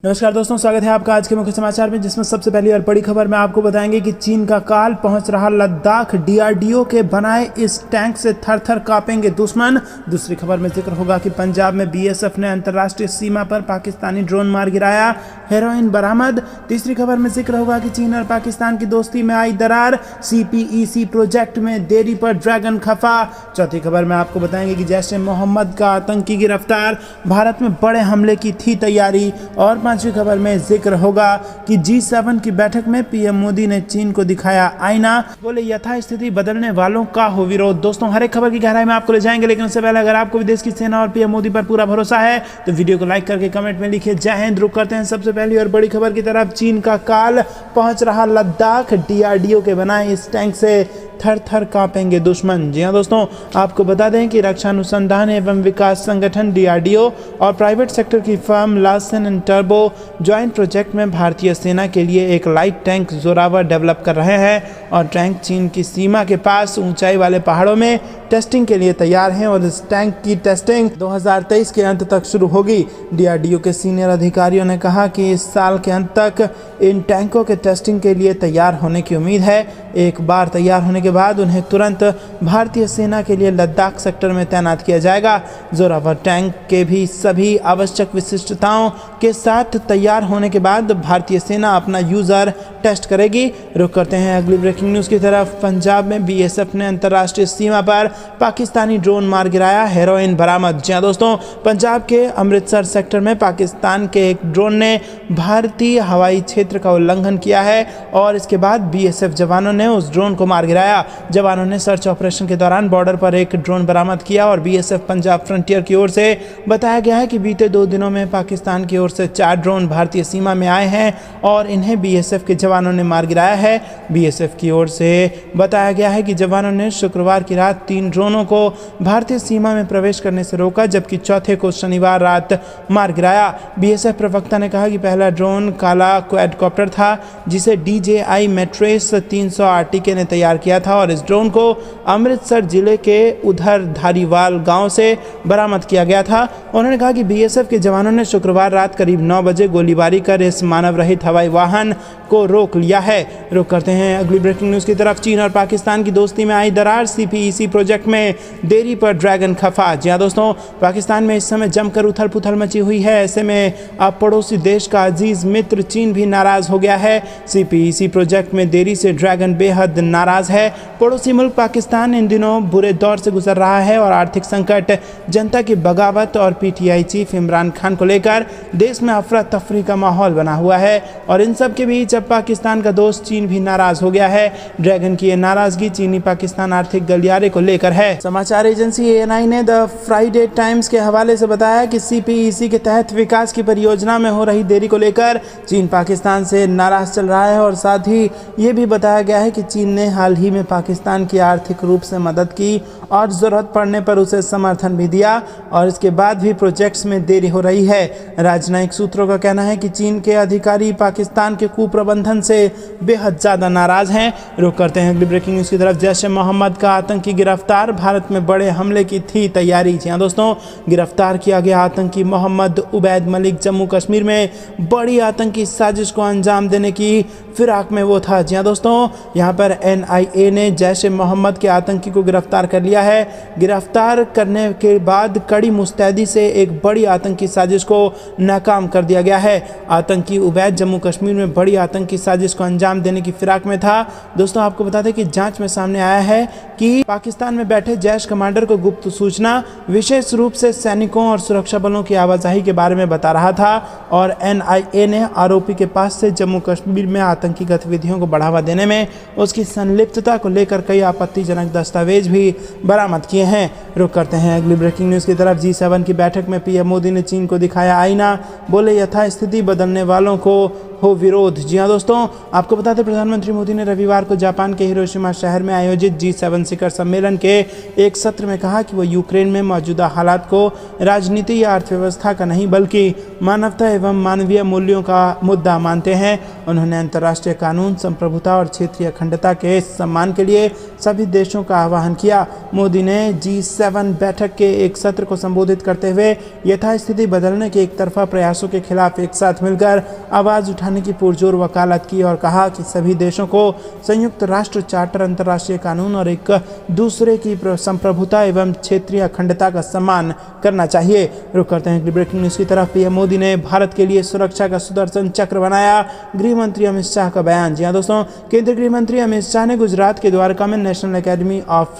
नमस्कार दोस्तों, स्वागत है आपका आज के मुख्य समाचार में, जिसमें सबसे पहली और बड़ी खबर में आपको बताएंगे कि चीन का काल पहुंच रहा लद्दाख। डीआरडीओ के बनाए इस टैंक से थर थर कांपेंगे दुश्मन। दूसरी खबर में जिक्र होगा कि पंजाब में बीएसएफ ने अंतर्राष्ट्रीय सीमा पर पाकिस्तानी ड्रोन मार गिराया, हेरोइन बरामद। तीसरी खबर में जिक्र होगा कि चीन और पाकिस्तान की दोस्ती में आई दरार, सीपीईसी प्रोजेक्ट में देरी पर ड्रैगन खफा। चौथी खबर में आपको बताएंगे कि जैश ए मोहम्मद का आतंकी गिरफ्तार, भारत में बड़े हमले की थी तैयारी। और पांचवी खबर में जिक्र होगा कि G7 की बैठक में पीएम मोदी ने चीन को दिखाया आईना, बोले यथास्थिति बदलने वालों का हो विरोध। दोस्तों, हर एक खबर की गहराई में आपको ले जाएंगे, लेकिन उससे पहले अगर आपको विदेश की सेना और पीएम मोदी पर पूरा भरोसा है तो वीडियो को लाइक करके कमेंट में लिखिए जय हिंद। रुक करते हैं सबसे पहली और बड़ी खबर की तरफ। चीन का काल पहुंच रहा लद्दाख। डीआरडीओ के बनाए इस टैंक से थर थर कांपेंगे दुश्मन। जी हां दोस्तों, आपको बता दें कि रक्षा अनुसंधान एवं विकास संगठन डीआरडीओ और प्राइवेट सेक्टर की firm Larsen and turbo joint project में भारतीय सेना के लिए एक लाइट टैंक जोरावर डेवलप कर रहे हैं। और टैंक चीन की सीमा के पास ऊंचाई वाले पहाड़ों में टेस्टिंग के लिए तैयार हैं और इस टैंक की टेस्टिंग 2023 के अंत तक शुरू होगी। डीआरडीओ के सीनियर अधिकारियों ने कहा कि इस साल के अंत तक इन टैंकों के टेस्टिंग के लिए तैयार होने की उम्मीद है। एक बार तैयार होने के बाद उन्हें तुरंत भारतीय सेना के लिए लद्दाख सेक्टर में तैनात किया जाएगा। जोरावर टैंक के भी सभी आवश्यक विशिष्टताओं के साथ तैयार होने के बाद भारतीय सेना अपना यूजर टेस्ट करेगी। रुक करते हैं अगली ब्रेकिंग न्यूज़ की तरफ। पंजाब में बीएसएफ ने अंतर्राष्ट्रीय सीमा पर पाकिस्तानी ड्रोन मार गिराया, हेरोइन बरामद। जी हां दोस्तों, पंजाब के अमृतसर सेक्टर में पाकिस्तान के एक ड्रोन ने भारतीय हवाई क्षेत्र का उल्लंघन किया है और इसके बाद बीएसएफ जवानों ने उस ड्रोन को मार गिराया। जवानों ने सर्च ऑपरेशन के दौरान बॉर्डर पर एक ड्रोन बरामद किया और बीएसएफ पंजाब फ्रंटियर की ओर से बताया गया है कि बीते 2 दिनों में पाकिस्तान की ओर से 4 ड्रोन भारतीय सीमा में आए हैं और इन्हें बीएसएफ के जवानों ने मार गिराया है। बीएसएफ की ओर से बताया गया है कि जवानों ने शुक्रवार की रात 3 ड्रोनों को भारतीय सीमा में प्रवेश करने से रोका, जबकि चौथे को शनिवार रात मार गिराया। बीएसएफ प्रवक्ता ने कहा कि पहला ड्रोन काला क्वाडकॉप्टर था, जिसे DJI मैट्रेस 300 आरटीके ने तैयार किया था और इस ड्रोन को अमृतसर जिले के उधर धारीवाल गांव से बरामद किया गया था। उन्होंने कहा कि बीएसएफ के जवानों ने शुक्रवार रात करीब 9 बजे गोलीबारी कर इस मानव रहित हवाई वाहन को रोक लिया है। रुक करते हैं अगली ब्रेकिंग न्यूज़ की तरफ। चीन और पाकिस्तान की दोस्ती में आई दरार, सीपीईसी प्रोजेक्ट में देरी पर ड्रैगन खफा। जी हां दोस्तों, पाकिस्तान में इस समय जमकर उथल पुथल मची हुई है। ऐसे में अब पड़ोसी देश का अजीज मित्र चीन भी नाराज हो गया है। सीपीईसी प्रोजेक्ट में देरी से ड्रैगन बेहद नाराज है। पड़ोसी मुल्क पाकिस्तान इन दिनों बुरे दौर से गुजर रहा है और आर्थिक संकट, जनता की बगावत और पीटीआई चीफ इमरान खान को लेकर देश में अफरा तफरी का माहौल बना हुआ है। और इन सब के बीच अब पाकिस्तान का दोस्त चीन भी नाराज हो गया है। ड्रैगन की ये नाराजगी चीनी पाकिस्तान आर्थिक गलियारे को लेकर है। समाचार एजेंसी एएनआई ने द फ्राइडे टाइम्स के हवाले से बताया कि सीपीईसी के तहत विकास की परियोजना में हो रही देरी को लेकर चीन पाकिस्तान से नाराज चल रहा है। और साथ ही ये भी बताया गया है कि चीन ने हाल ही में पाकिस्तान की आर्थिक रूप से मदद की और ज़रूरत पड़ने पर उसे समर्थन भी दिया और इसके बाद भी प्रोजेक्ट्स में देरी हो रही है। राजनयिक सूत्रों का कहना है कि चीन के अधिकारी पाकिस्तान के कुप्रबंधन से बेहद ज़्यादा नाराज हैं। रुक करते हैं अगली ब्रेकिंग न्यूज़ की तरफ। जैश ए मोहम्मद का आतंकी गिरफ्तार, भारत में बड़े हमले की थी तैयारी। जी हां दोस्तों, गिरफ्तार किया गया आतंकी मोहम्मद उबैद मलिक जम्मू कश्मीर में बड़ी आतंकी साजिश को अंजाम देने की फिराक में वो था। जी हां दोस्तों, यहाँ पर एनआईए ने जैश ए मोहम्मद के आतंकी को गिरफ्तार कर लिया है। गिरफ्तार करने के बाद कड़ी मुस्तैदी से एक बड़ी आतंकी साजिश को नाकाम कर दिया गया है। आतंकी उबैद जम्मू कश्मीर में बड़ी आतंकी साजिश को अंजाम देने की फिराक में था। दोस्तों, आपको बता दें कि जांच में सामने आया है कि पाकिस्तान में बैठे जैश कमांडर को गुप्त सूचना विशेष रूप से सैनिकों और सुरक्षा बलों की आवाजाही के बारे में बता रहा था और एनआईए ने आरोपी के पास से जम्मू कश्मीर में आतंकी गतिविधियों को बढ़ावा देने में उसकी संलिप्तता को लेकर कई आपत्तिजनक दस्तावेज भी बरामद किए हैं। रुक करते हैं अगली ब्रेकिंग न्यूज़ की तरफ। G7 की बैठक में पीएम मोदी ने चीन को दिखाया आईना, बोले यथास्थिति बदलने वालों को हो विरोध। जी हाँ दोस्तों, आपको बता दें प्रधानमंत्री मोदी ने रविवार को जापान के हिरोशिमा शहर में आयोजित G7 शिखर सम्मेलन के एक सत्र में कहा कि वो यूक्रेन में मौजूदा हालात को राजनीति या अर्थव्यवस्था का नहीं बल्कि मानवता एवं मानवीय मूल्यों का मुद्दा मानते हैं। उन्होंने अंतर्राष्ट्रीय कानून, संप्रभुता और क्षेत्रीय अखंडता के सम्मान के लिए सभी देशों का आह्वान किया। मोदी ने G7 बैठक के एक सत्र को संबोधित करते हुए यथास्थिति बदलने के एक तरफा प्रयासों के खिलाफ एक साथ मिलकर आवाज उठाने की पुरजोर वकालत की और कहा कि सभी देशों को संयुक्त राष्ट्र चार्टर, अंतर्राष्ट्रीय कानून और एक दूसरे की संप्रभुता एवं क्षेत्रीय अखंडता का सम्मान करना चाहिए। रुक करते हैं ब्रेकिंग न्यूज की तरफ। पीएम मोदी ने भारत के लिए सुरक्षा का सुदर्शन चक्र बनाया, गृह मंत्री अमित शाह का बयान। जी हाँ दोस्तों, केंद्रीय गृह मंत्री अमित शाह ने गुजरात के द्वारका में national academy of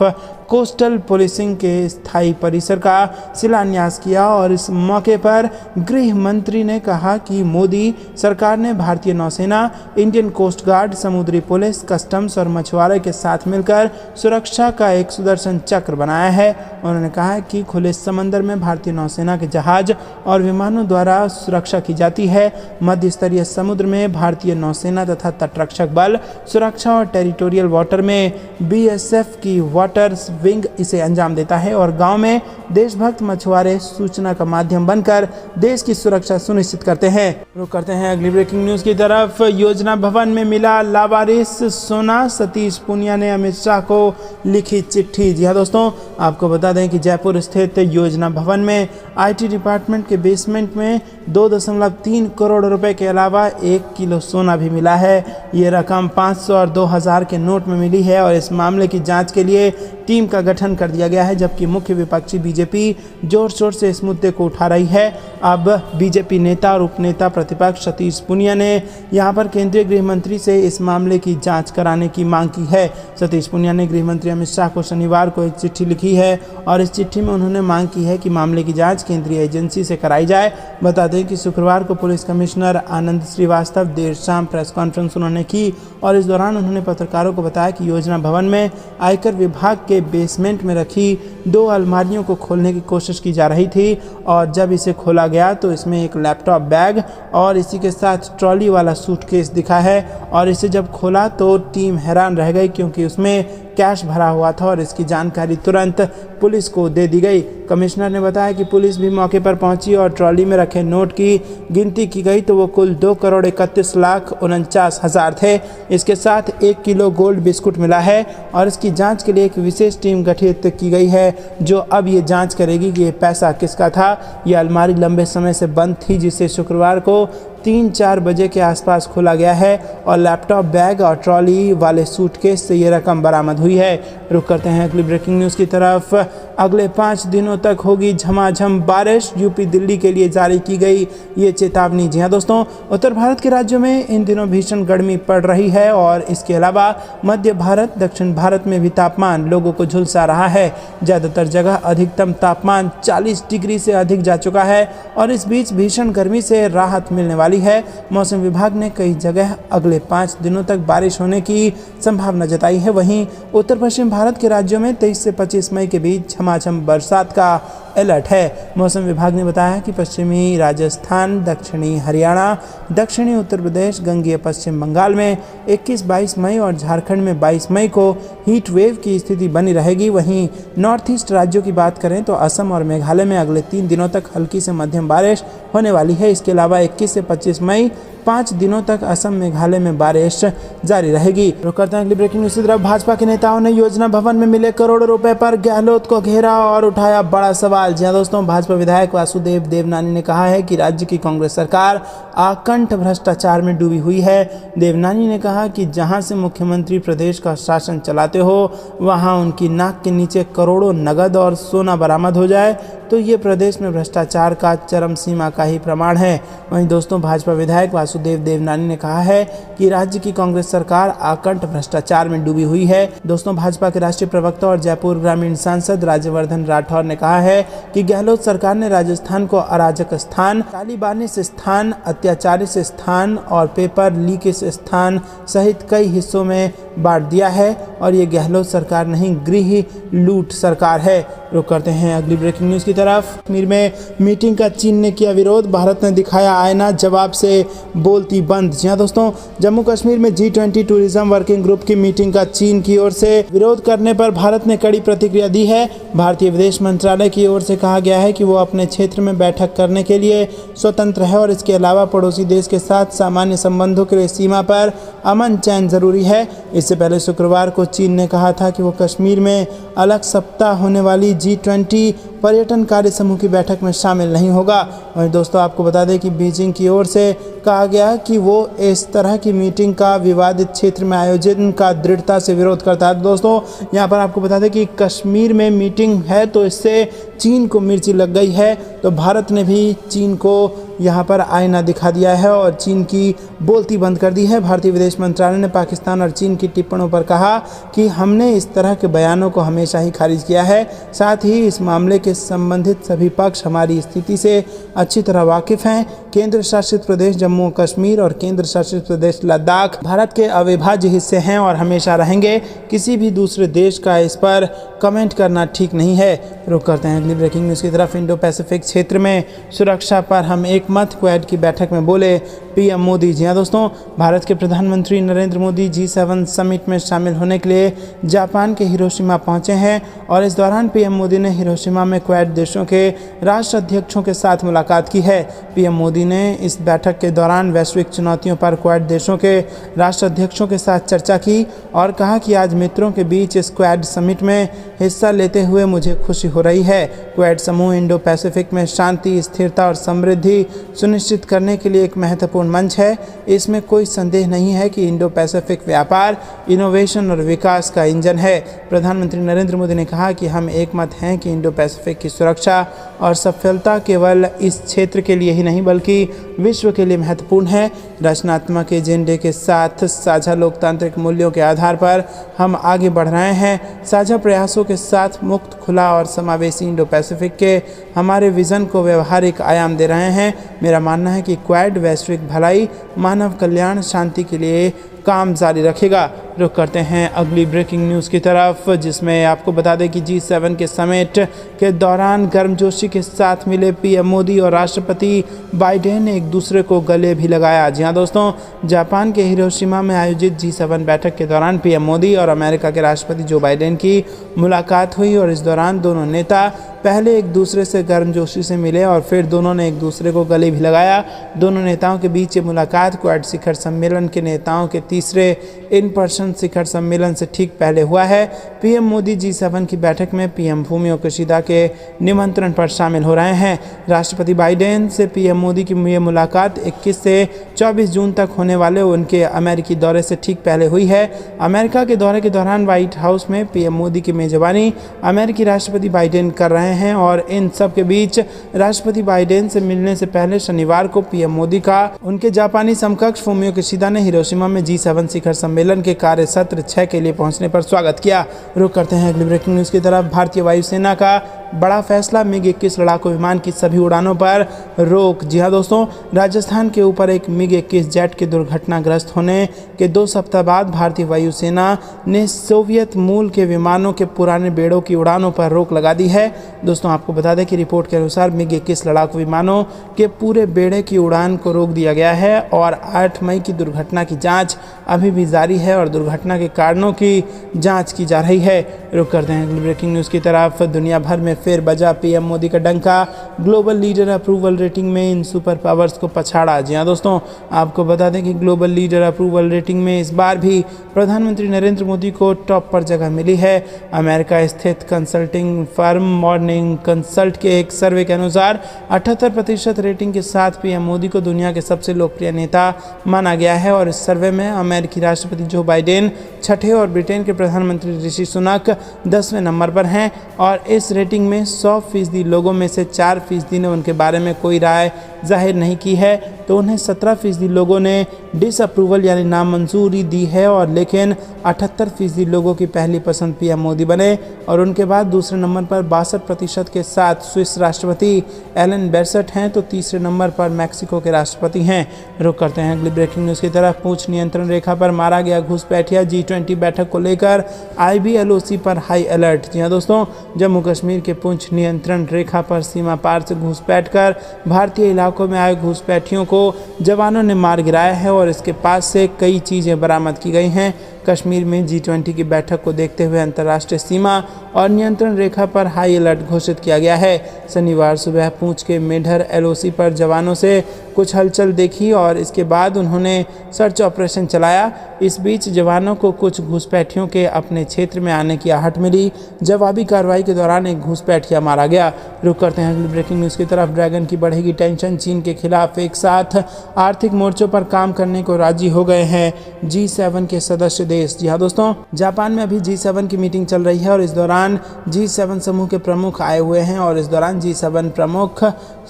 coastal policing के स्थायी परिसर का शिलान्यास किया और इस मौके पर गृह मंत्री ने कहा कि मोदी सरकार ने भारतीय नौसेना, इंडियन कोस्ट गार्ड, समुद्री पुलिस, कस्टम्स और मछुआरे के साथ मिलकर सुरक्षा का एक सुदर्शन चक्र बनाया है। उन्होंने कहा कि खुले समंदर में भारतीय नौसेना के जहाज और विमानों द्वारा सुरक्षा की जाती है। मध्य स्तरीय समुद्र में भारतीय नौसेना तथा तटरक्षक बल सुरक्षा और टेरिटोरियल वाटर में BSF की वाटर विंग इसे अंजाम देता है और गांव में देशभक्त मछुआरे सूचना का माध्यम बनकर देश की सुरक्षा सुनिश्चित करते हैं। रुक करते हैं अगली ब्रेकिंग न्यूज की तरफ। योजना भवन में मिला लावारिस सोना, सतीश पूनिया ने अमित शाह को लिखी चिट्ठी। जी हाँ दोस्तों, आपको बता दें कि जयपुर स्थित योजना भवन में IT डिपार्टमेंट के बेसमेंट में 2.3 करोड़ रुपए के अलावा 1 किलो सोना भी मिला है। ये रकम 500 और 2000 के नोट में मिली है और इस मामले की जांच के लिए टीम का गठन कर दिया गया है, जबकि मुख्य विपक्षी बीजेपी जोर शोर से इस मुद्दे को उठा रही है। अब बीजेपी नेता और उपनेता प्रतिपक्ष सतीश पूनिया ने यहां पर केंद्रीय गृह मंत्री से इस मामले की जांच कराने की मांग की है। सतीश पूनिया ने गृह मंत्री अमित शाह को शनिवार को एक चिट्ठी लिखी है और इस चिट्ठी में उन्होंने मांग की है कि मामले की जांच केंद्रीय एजेंसी से कराई जाए। बता दें कि शुक्रवार को पुलिस कमिश्नर आनंद श्रीवास्तव देर शाम प्रेस कॉन्फ्रेंस उन्होंने की और इस दौरान उन्होंने पत्रकारों को बताया कि योजना भवन में आयकर विभाग के बेसमेंट में रखी 2 अलमारियों को खोलने की कोशिश की जा रही थी और जब इसे खोला गया तो इसमें एक लैपटॉप बैग और इसी के साथ ट्रॉली वाला सूटकेस दिखा है और इसे जब खोला तो टीम हैरान रह गई क्योंकि उसमें कैश भरा हुआ था और इसकी जानकारी तुरंत पुलिस को दे दी गई। कमिश्नर ने बताया कि पुलिस भी मौके पर पहुंची और ट्रॉली में रखे नोट की गिनती की गई तो वो कुल 2,31,49,000 थे। इसके साथ 1 किलो गोल्ड बिस्कुट मिला है और इसकी जांच के लिए एक विशेष टीम गठित की गई है जो अब ये जांच करेगी कि ये पैसा किसका था। ये अलमारी लंबे समय से बंद थी जिसे शुक्रवार को 3-4 बजे के आसपास खोला गया है और लैपटॉप बैग और ट्रॉली वाले सूटकेस से ये रकम बरामद हुई है। रुक करते हैं अगली ब्रेकिंग न्यूज़ की तरफ। अगले 5 दिनों तक होगी झमाझम बारिश, यूपी दिल्ली के लिए जारी की गई ये चेतावनी। जी हाँ दोस्तों, उत्तर भारत के राज्यों में इन दिनों भीषण गर्मी पड़ रही है और इसके अलावा मध्य भारत, दक्षिण भारत में भी तापमान लोगों को झुलसा रहा है। ज़्यादातर जगह अधिकतम तापमान 40 डिग्री से अधिक जा चुका है और इस बीच भीषण गर्मी से राहत मिलने वाली है। मौसम विभाग ने कई जगह अगले 5 दिनों तक बारिश होने की संभावना जताई है। वहीं उत्तर पश्चिम भारत के राज्यों में 23 से 25 मई के बीच झमाझम बरसात का अलर्ट है। मौसम विभाग ने बताया कि पश्चिमी राजस्थान, दक्षिणी हरियाणा, दक्षिणी उत्तर प्रदेश, गंगीय पश्चिम बंगाल में 21-22 मई और झारखंड में 22 मई को हीट वेव की स्थिति बनी रहेगी। वहीं नॉर्थ ईस्ट राज्यों की बात करें तो असम और मेघालय में अगले 3 दिनों तक हल्की से मध्यम बारिश होने वाली है। इसके अलावा 21 से 25 मई 5 दिनों तक असम, मेघालय में बारिश जारी रहेगी। रुक करते हैं अगली ब्रेकिंग न्यूज़ की तरफ। भाजपा के नेताओं ने योजना भवन में मिले करोड़ों रुपए पर गहलोत को घेरा और उठाया बड़ा सवाल। जी हाँ दोस्तों, भाजपा विधायक वासुदेव देवनानी ने कहा है कि राज्य की कांग्रेस सरकार आकंठ भ्रष्टाचार में डूबी हुई है। देवनानी ने कहा कि जहां से मुख्यमंत्री प्रदेश का शासन चलाते हो वहां उनकी नाक के नीचे करोड़ों नगद और सोना बरामद हो जाए तो ये प्रदेश में भ्रष्टाचार का चरम सीमा का ही प्रमाण है। वहीं दोस्तों, भाजपा विधायक वासुदेव देवनानी ने कहा है कि राज्य की कांग्रेस सरकार आकंठ भ्रष्टाचार में डूबी हुई है। दोस्तों, भाजपा के राष्ट्रीय प्रवक्ता और जयपुर ग्रामीण सांसद राज्यवर्धन राठौर ने कहा है कि गहलोत सरकार ने राजस्थान को अराजक स्थान, तालिबानिस स्थान, अत्याचारित स्थान और पेपर लीकेज स्थान सहित कई हिस्सों में बांट दिया है और ये गहलोत सरकार नहीं, गृह लूट सरकार है। रुक करते हैं अगली ब्रेकिंग न्यूज़ की तरफ। कश्मीर में मीटिंग का चीन ने किया विरोध, भारत ने दिखाया आईना, जवाब से बोलती बंद। जी हाँ दोस्तों, जम्मू कश्मीर में G20 टूरिज्म वर्किंग ग्रुप की मीटिंग का चीन की ओर से विरोध करने पर भारत ने कड़ी प्रतिक्रिया दी है। भारतीय विदेश मंत्रालय की ओर से कहा गया है कि वो अपने क्षेत्र में बैठक करने के लिए स्वतंत्र है और इसके अलावा पड़ोसी देश के साथ सामान्य संबंधों के लिए सीमा पर अमन चैन जरूरी है। इससे पहले शुक्रवार को चीन ने कहा था कि वो कश्मीर में अलग सप्ताह होने वाली G20 पर्यटन कार्य समूह की बैठक में शामिल नहीं होगा। और दोस्तों आपको बता दें कि बीजिंग की ओर से कहा गया कि वो इस तरह की मीटिंग का विवादित क्षेत्र में आयोजन का दृढ़ता से विरोध करता है। दोस्तों यहाँ पर आपको बता दें कि कश्मीर में मीटिंग है तो इससे चीन को मिर्ची लग गई है, तो भारत ने भी चीन को यहाँ पर आईना दिखा दिया है और चीन की बोलती बंद कर दी है। भारतीय विदेश मंत्रालय ने पाकिस्तान और चीन की टिप्पणियों पर कहा कि हमने इस तरह के बयानों को हमेशा ही खारिज किया है। साथ ही इस मामले के संबंधित सभी पक्ष हमारी स्थिति से अच्छी तरह वाकिफ हैं। केंद्र शासित प्रदेश जम्मू कश्मीर और केंद्र शासित प्रदेश लद्दाख भारत के अविभाज्य हिस्से हैं और हमेशा रहेंगे। किसी भी दूसरे देश का इस पर कमेंट करना ठीक नहीं है। रुक करते हैं अगली ब्रेकिंग न्यूज़ की तरफ। इंडो पैसिफिक क्षेत्र में सुरक्षा पर हम एक मत, क्वाड की बैठक में बोले पीएम मोदी। जी हाँ दोस्तों, भारत के प्रधानमंत्री नरेंद्र मोदी G7 समिट में शामिल होने के लिए जापान के हिरोशिमा पहुंचे हैं और इस दौरान पीएम मोदी ने हिरोशिमा में क्वाड देशों के राष्ट्राध्यक्षों के साथ मुलाकात की है। पीएम मोदी ने इस बैठक के दौरान वैश्विक चुनौतियों पर क्वाड देशों के राष्ट्राध्यक्षों के साथ चर्चा की और कहा कि आज मित्रों के बीच इस क्वाड समिट में हिस्सा लेते हुए मुझे खुशी हो रही है। क्वाड समूह इंडो पैसिफिक में शांति, स्थिरता और समृद्धि सुनिश्चित करने के लिए एक महत्वपूर्ण मंच है। इसमें कोई संदेह नहीं है कि इंडो पैसिफिक व्यापार, इनोवेशन और विकास का इंजन है। प्रधानमंत्री नरेंद्र मोदी ने कहा कि हम एकमत हैं कि इंडो पैसिफिक की सुरक्षा और सफलता केवल इस क्षेत्र के लिए ही नहीं बल्कि विश्व के लिए महत्वपूर्ण है। रचनात्मक एजेंडे के साथ साझा लोकतांत्रिक मूल्यों के आधार पर हम आगे बढ़ रहे हैं। साझा प्रयासों के साथ मुक्त, खुला और समावेशी इंडो पैसिफिक के हमारे विजन को व्यवहारिक आयाम दे रहे हैं। मेरा मानना है कि क्वाड वैश्विक भलाई, मानव कल्याण, शांति के लिए काम जारी रखेगा। रुक करते हैं अगली ब्रेकिंग न्यूज़ की तरफ, जिसमें आपको बता दें कि G7 के समिट के दौरान गर्मजोशी के साथ मिले पीएम मोदी और राष्ट्रपति बाइडेन ने एक दूसरे को गले भी लगाया। जी हाँ दोस्तों, जापान के हिरोशिमा में आयोजित G7 बैठक के दौरान पीएम मोदी और अमेरिका के राष्ट्रपति जो बाइडेन की मुलाकात हुई और इस दौरान दोनों नेता पहले एक दूसरे से गर्मजोशी से मिले और फिर दोनों ने एक दूसरे को गले भी लगाया। दोनों नेताओं के बीच ये मुलाकात क्वाड शिखर सम्मेलन के नेताओं के तीसरे इन पर्सन शिखर सम्मेलन से ठीक पहले हुआ है। पीएम मोदी G7 की बैठक में पीएम फूमियो किशिदा के निमंत्रण पर शामिल हो रहे हैं। राष्ट्रपति बाइडेन से पीएम मोदी की ये मुलाकात 21 से 24 जून तक होने वाले उनके अमेरिकी दौरे से ठीक पहले हुई है। अमेरिका के दौरे के दौरान व्हाइट हाउस में पीएम मोदी की मेजबानी अमेरिकी राष्ट्रपति बाइडेन कर रहे हैं और इन सब के बीच राष्ट्रपति बाइडेन से मिलने से पहले शनिवार को पीएम मोदी का उनके जापानी समकक्ष फूमियो किशिदा ने हिरोशिमा में G7 शिखर सम्मेलन के कार्य सत्र 6 के लिए पहुंचने पर स्वागत किया। रुक करते हैं अगली ब्रेकिंग न्यूज़ की तरफ। भारतीय वायुसेना का बड़ा फैसला, MiG-21 लड़ाकू विमान की सभी उड़ानों पर रोक। जी हाँ दोस्तों, राजस्थान के ऊपर एक MiG-21 जेट के दुर्घटनाग्रस्त होने के 2 सप्ताह बाद भारतीय वायुसेना ने सोवियत मूल के विमानों के पुराने बेड़ों की उड़ानों पर रोक लगा दी है। दोस्तों आपको बता दें कि रिपोर्ट के अनुसार MiG-21 लड़ाकू विमानों के पूरे बेड़े की उड़ान को रोक दिया गया है और 8 मई की दुर्घटना की जाँच अभी भी जारी है और दुर्घटना के कारणों की जाँच की जा रही है। रुक करते हैं अगली ब्रेकिंग न्यूज़ की तरफ। दुनिया भर में फिर बजा पीएम मोदी का डंका, ग्लोबल लीडर अप्रूवल रेटिंग में इन सुपर पावर्स को पछाड़ा। जी हाँ दोस्तों, आपको बता दें कि ग्लोबल लीडर अप्रूवल रेटिंग में इस बार भी प्रधानमंत्री नरेंद्र मोदी को टॉप पर जगह मिली है। अमेरिका स्थित कंसल्टिंग फर्म मॉर्निंग कंसल्ट के एक सर्वे के अनुसार 78% रेटिंग के साथ पीएम मोदी को दुनिया के सबसे लोकप्रिय नेता माना गया है और इस सर्वे में अमेरिकी राष्ट्रपति जो बाइडेन 6ठे और ब्रिटेन के प्रधानमंत्री ऋषि सुनक 10वें नंबर पर हैं और इस रेटिंग में 100% लोगों में से 4% ने उनके बारे में कोई राय जाहिर नहीं की है, तो उन्हें 17% लोगों ने डिसअप्रूवल यानी नामंजूरी दी है और लेकिन 78% लोगों की पहली पसंद पीएम मोदी बने और उनके बाद दूसरे नंबर पर 62% के साथ स्विस राष्ट्रपति एलन बेरसेट हैं, तो तीसरे नंबर पर मैक्सिको के राष्ट्रपति हैं। रुक करते हैं अगली ब्रेकिंग न्यूज़ की तरफ। पूंछ नियंत्रण रेखा पर मारा गया घुसपैठिया, G20 G20 बैठक को लेकर IBLOC पर हाई अलर्ट। जी हाँ दोस्तों, जम्मू कश्मीर के पुंछ नियंत्रण रेखा पर सीमा पार से घुसपैठ कर भारतीय इलाकों में आए घुसपैठियों को जवानों ने मार गिराया है और इसके पास से कई चीज़ें बरामद की गई हैं। कश्मीर में G20 की बैठक को देखते हुए अंतर्राष्ट्रीय सीमा और नियंत्रण रेखा पर हाई अलर्ट घोषित किया गया है। शनिवार सुबह पूंछ के मेढर LOC पर जवानों से कुछ हलचल देखी और इसके बाद उन्होंने सर्च ऑपरेशन चलाया। इस बीच जवानों को कुछ घुसपैठियों के अपने क्षेत्र में आने की आहट मिली। जवाबी कार्रवाई के दौरान एक घुसपैठिया मारा गया। रुक करते हैं अगली ब्रेकिंग न्यूज़ की तरफ। ड्रैगन की बढ़ेगी टेंशन, चीन के खिलाफ एक साथ आर्थिक मोर्चों पर काम करने को राजी हो गए हैं G7 के सदस्य देश। जी हाँ दोस्तों, जापान में अभी G7 की मीटिंग चल रही है और इस दौरान G7 समूह के प्रमुख आए हुए हैं और इस दौरान G7 प्रमुख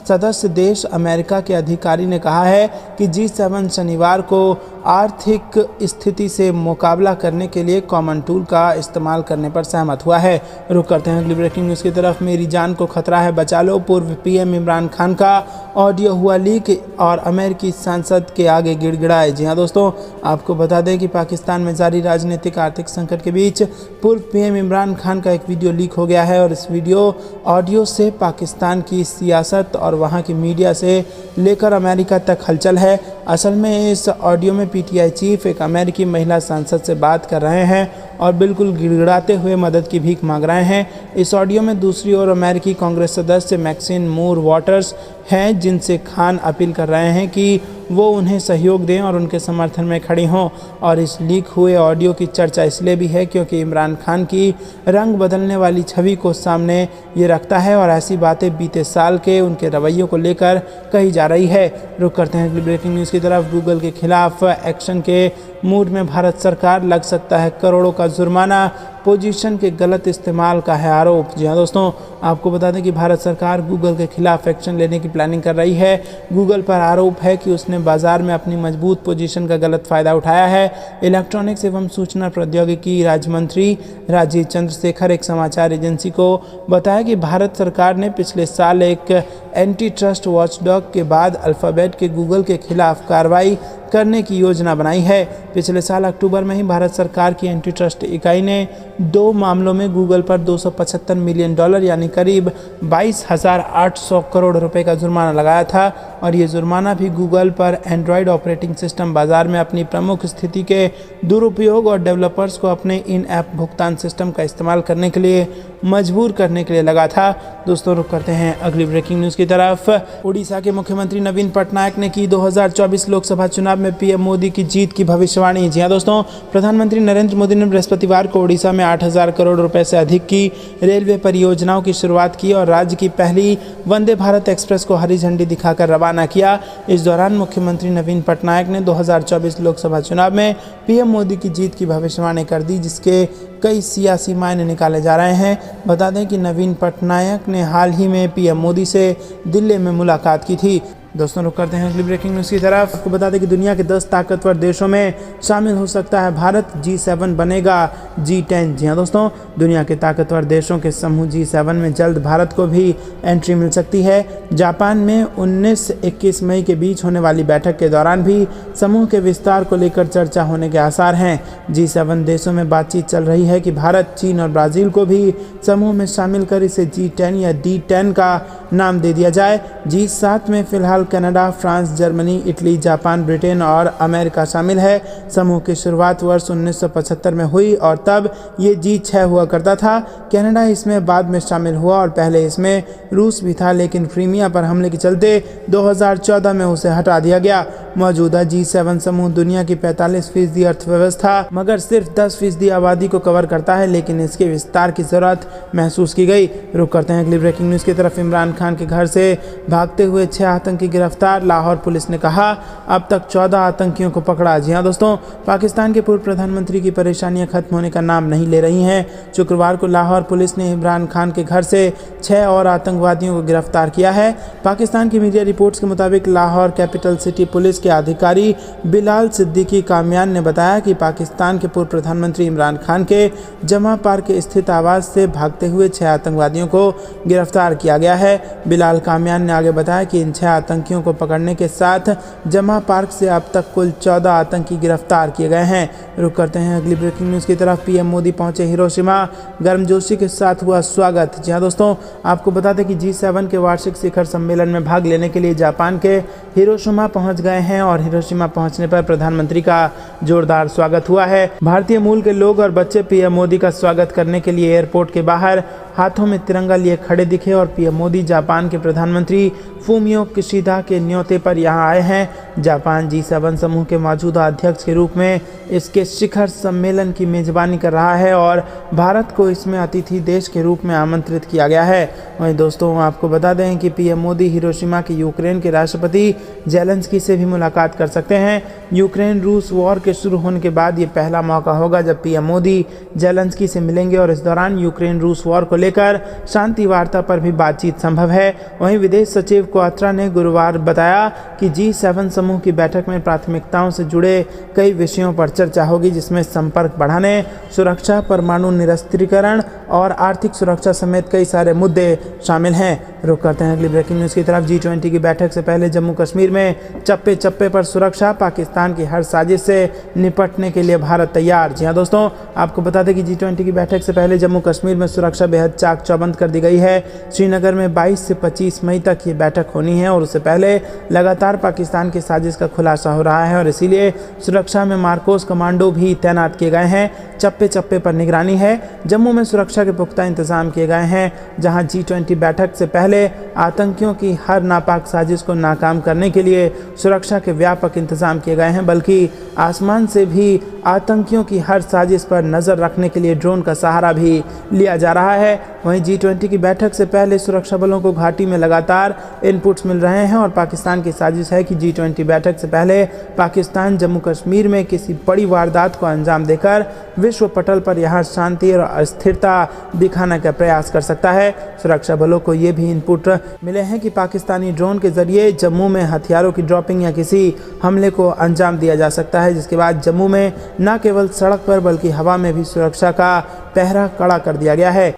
सदस्य देश अमेरिका के अधिकारी ने कहा है कि G7 शनिवार को आर्थिक स्थिति से मुकाबला करने के लिए कॉमन टूल का इस्तेमाल करने पर सहमत हुआ है। रुक करते हैं अगली ब्रेकिंग न्यूज़ की तरफ। मेरी जान को खतरा है, बचा लो। पूर्व PM इमरान खान का ऑडियो हुआ लीक और अमेरिकी सांसद के आगे गिड़गिड़ाए। जी हाँ दोस्तों, आपको बता दें कि पाकिस्तान में जारी राजनीतिक आर्थिक संकट के बीच पूर्व PM इमरान खान का एक वीडियो लीक हो गया है और इस वीडियो ऑडियो से पाकिस्तान की सियासत और वहाँ की मीडिया से लेकर अमेरिका तक हलचल है। असल में इस ऑडियो में PTI चीफ एक अमेरिकी महिला सांसद से बात कर रहे हैं और बिल्कुल गिड़गिड़ाते हुए मदद की भीख मांग रहे हैं। इस ऑडियो में दूसरी ओर अमेरिकी कांग्रेस सदस्य मैक्सिन मूर वाटर्स हैं, जिनसे खान अपील कर रहे हैं कि वो उन्हें सहयोग दें और उनके समर्थन में खड़ी हों। और इस लीक हुए ऑडियो की चर्चा इसलिए भी है क्योंकि इमरान खान की रंग बदलने वाली छवि को सामने ये रखता है और ऐसी बातें बीते साल के उनके रवैयों को लेकर कही जा रही है। रुक करते हैं अगली ब्रेकिंग न्यूज़ की तरफ। गूगल के खिलाफ एक्शन के मूड में भारत सरकार, लग सकता है करोड़ों का जुर्माना। पोजीशन के गलत इस्तेमाल का है आरोप। जी हाँ दोस्तों, आपको बता दें कि भारत सरकार गूगल के खिलाफ एक्शन लेने की प्लानिंग कर रही है। गूगल पर आरोप है कि उसने बाजार में अपनी मजबूत पोजीशन का गलत फायदा उठाया है। इलेक्ट्रॉनिक्स एवं सूचना प्रौद्योगिकी राज्य मंत्री राजीव चंद्रशेखर एक समाचार एजेंसी को बताया कि भारत सरकार ने पिछले साल एक एंटी ट्रस्ट वॉचडॉग के बाद अल्फाबेट के गूगल के खिलाफ कार्रवाई करने की योजना बनाई है। पिछले साल अक्टूबर में ही भारत सरकार की एंटी ट्रस्ट इकाई ने 2 मामलों में गूगल पर $275 मिलियन यानी करीब 22,800 करोड़ रुपए का जुर्माना लगाया था और ये जुर्माना भी गूगल पर एंड्रॉयड ऑपरेटिंग सिस्टम बाजार में अपनी प्रमुख स्थिति के दुरुपयोग और डेवलपर्स को अपने इन ऐप भुगतान सिस्टम का इस्तेमाल करने के लिए मजबूर करने के लिए लगा था। दोस्तों, रुक करते हैं अगली ब्रेकिंग न्यूज़ की तरफ। उड़ीसा के मुख्यमंत्री नवीन पटनायक ने की 2024 लोकसभा चुनाव में PM मोदी की जीत की भविष्यवाणी। जी हाँ दोस्तों, प्रधानमंत्री नरेंद्र मोदी ने बृहस्पतिवार को उड़ीसा में 8,000 करोड़ रुपए से अधिक की रेलवे परियोजनाओं की शुरुआत की और राज्य की पहली वंदे भारत एक्सप्रेस को हरी झंडी दिखाकर रवाना किया। इस दौरान मुख्यमंत्री नवीन पटनायक ने 2024 लोकसभा चुनाव में PM मोदी की जीत की भविष्यवाणी कर दी, जिसके कई सियासी मायने निकाले जा रहे हैं। बता दें कि नवीन पटनायक ने हाल ही में PM मोदी से दिल्ली में मुलाकात की थी। दोस्तों, रुक करते हैं अगली ब्रेकिंग न्यूज़ की तरफ। आपको बता दें कि दुनिया के 10 ताकतवर देशों में शामिल हो सकता है भारत। G7 बनेगा G10। जी हाँ दोस्तों, दुनिया के ताकतवर देशों के समूह G7 में जल्द भारत को भी एंट्री मिल सकती है। जापान में 19-21 मई के बीच होने वाली बैठक के दौरान भी समूह के विस्तार को लेकर चर्चा होने के आसार हैं। G7 देशों में बातचीत चल रही है कि भारत, चीन और ब्राज़ील को भी समूह में शामिल कर इसे G10 या D10 का नाम दे दिया जाए। G7 में फिलहाल Canada, France, Germany, Italy, Japan, Britain और अमेरिका शामिल है। समूह की शुरुआत वर्ष 1975 में हुई और तब ये G6 हुआ करता था। कनाडा इसमें बाद में शामिल हुआ और पहले इसमें रूस भी था, लेकिन क्रीमिया पर हमले के चलते 2014 में उसे हटा दिया गया। मौजूदा G7 समूह दुनिया की 45% अर्थव्यवस्था मगर सिर्फ 10% आबादी को कवर करता है, लेकिन इसके विस्तार की जरूरत महसूस की गई। रुक करते हैं अगली ब्रेकिंग न्यूज़ की तरफ। इमरान खान के घर से भागते हुए 6 आतंकी गिरफ्तार। लाहौर पुलिस ने कहा अब तक 14 आतंकियों को पकड़ा। जी हाँ दोस्तों, पाकिस्तान के पूर्व प्रधानमंत्री की परेशानियां खत्म होने का नाम नहीं ले रही हैं। शुक्रवार को लाहौर पुलिस ने इमरान खान के घर से 6 और आतंकवादियों को गिरफ्तार किया है। पाकिस्तान की मीडिया रिपोर्ट्स के मुताबिक लाहौर कैपिटल सिटी पुलिस के अधिकारी बिलाल सिद्दीकी कामयान ने बताया कि पाकिस्तान के पूर्व प्रधानमंत्री इमरान खान के जमा पार्क स्थित आवास से भागते हुए 6 आतंकवादियों को गिरफ्तार किया गया है। बिलाल कामयान ने आगे बताया कि इन 6 आतंकियों को पकड़ने के साथ जमा पार्क से अब तक कुल 14 आतंकी गिरफ्तार किए गए हैं। रुक करते हैं अगली ब्रेकिंग न्यूज़ की तरफ। पीएम मोदी पहुंचे हिरोशिमा, गर्मजोशी के साथ हुआ स्वागत। जी हाँ दोस्तों, आपको बता दें कि G7 के वार्षिक शिखर सम्मेलन में भाग लेने के लिए जापान के हिरोशिमा पहुंच गए हैं और हिरोशिमा पहुंचने पर प्रधानमंत्री का जोरदार स्वागत हुआ है। भारतीय मूल के लोग और बच्चे पीएम मोदी का स्वागत करने के लिए एयरपोर्ट के बाहर हाथों में तिरंगा लिए खड़े दिखे और पीएम मोदी जापान के प्रधानमंत्री फूमियो किशिदा के न्योते पर यहां आए हैं। जापान G7 समूह के मौजूदा अध्यक्ष के रूप में इसके शिखर सम्मेलन की मेजबानी कर रहा है और भारत को इसमें अतिथि देश के रूप में आमंत्रित किया गया है। वहीं दोस्तों, आपको बता दें कि पीएम मोदी हिरोशिमा के यूक्रेन के राष्ट्रपति जेलेंस्की से भी मुलाकात कर सकते हैं। यूक्रेन रूस वॉर के शुरू होने के बाद ये पहला मौका होगा जब पीएम मोदी जेलेंस्की से मिलेंगे और इस दौरान यूक्रेन रूस वॉर को लेकर शांति वार्ता पर भी बातचीत संभव है। वहीं विदेश सचिव क्वात्रा ने गुरुवार बताया कि G7 समूह की बैठक में प्राथमिकताओं से जुड़े कई विषयों पर चर्चा होगी, जिसमें संपर्क बढ़ाने, सुरक्षा, परमाणु निरस्त्रीकरण और आर्थिक सुरक्षा समेत कई सारे मुद्दे शामिल हैं। रुक करते हैं अगली ब्रेकिंग न्यूज़ की तरफ। G20 की बैठक से पहले जम्मू कश्मीर में चप्पे चप्पे पर सुरक्षा, पाकिस्तान की हर साजिश से निपटने के लिए भारत तैयार। जी हाँ दोस्तों, आपको बता दें कि G20 की बैठक से पहले जम्मू कश्मीर में सुरक्षा बेहद चाक चौबंद कर दी गई है। श्रीनगर में 22 से 25 मई तक ये बैठक होनी है और उससे पहले लगातार पाकिस्तान की साजिश का खुलासा हो रहा है और इसीलिए सुरक्षा में मार्कोस कमांडो भी तैनात किए गए हैं। चप्पे चप्पे पर निगरानी है। जम्मू में सुरक्षा के पुख्ता इंतजाम किए गए हैं, जहां G20 बैठक से पहले आतंकियों की हर नापाक साजिश को नाकाम करने के लिए सुरक्षा के व्यापक इंतजाम किए गए हैं, बल्कि आसमान से भी आतंकियों की हर साजिश पर नज़र रखने के लिए ड्रोन का सहारा भी लिया जा रहा है। वहीं G20 की बैठक से पहले सुरक्षा बलों को घाटी में लगातार इनपुट्स मिल रहे हैं और पाकिस्तान की साजिश है कि G20 बैठक से पहले पाकिस्तान जम्मू कश्मीर में किसी बड़ी वारदात को अंजाम देकर विश्व पटल पर यहाँ शांति और अस्थिरता दिखाने का प्रयास कर सकता है। सुरक्षा बलों को ये भी इनपुट मिले हैं कि पाकिस्तानी ड्रोन के जरिए जम्मू में हथियारों की ड्रॉपिंग या किसी हमले को अंजाम दिया जा सकता है, जिसके बाद जम्मू में न केवल सड़क पर बल्कि हवा में भी सुरक्षा का पहरा कड़ा कर दिया गया है।